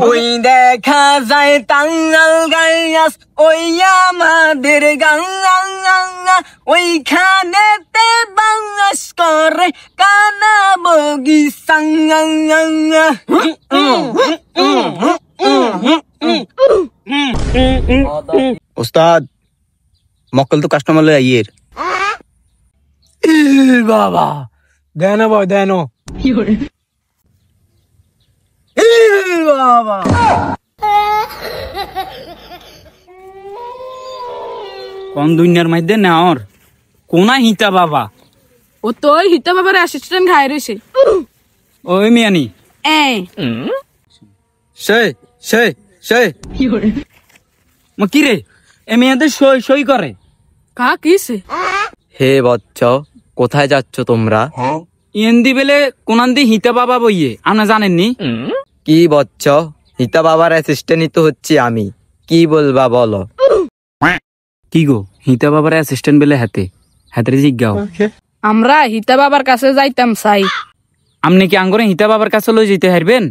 ওই দেখা যায় টাঙ্গাল গায়াস ওই আমাদের গাঙ্গা ওইখানেতে বাংলাস করে কানা বগি সাঙ্গা ওস্তাদ মক্কল তো কাস্টমার লয় আইয়ের বাবা দেন ভাই দেন বাবা কোন দুনিয়ার মধ্যে নেওয়ার কোনা হিতা বাবা ও তো ওই হিতা বাবার অ্যাসিস্ট্যান্ট খাই রয়েছে ওই মিয়ানি সে কি রে এ মেয়েদের সই সই করে কা কিসে হে বচ্চ কোথায় যাচ্ছ তোমরা? ইন্দি বেলে কোনান দি হিতা বাবা বইয়ে আপনারা জানেননি? কি বচ্চ হিতা বাবার অ্যাসিস্ট্যান্টই তো হচ্ছি আমি, কি বলবা বলো? কি গো হিতা বাবার অ্যাসিস্ট্যান্ট বেলে হাতে জিজ্ঞাও আমরা হিতা বাবার কাছে যাইতাম চাই। আপনি কি আঙ্গরে হিতা বাবার কাছে লই যেতে হারবেন?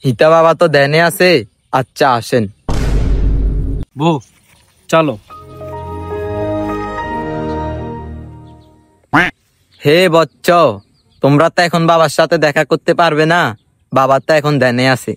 হিতা বাবা তো দেনে আছে। আচ্ছা আসেন বউ চলো। হে বচ্চ তোমরা তো এখন বাবার সাথে দেখা করতে পারবে না, বাবার তো এখন দেনে আছে।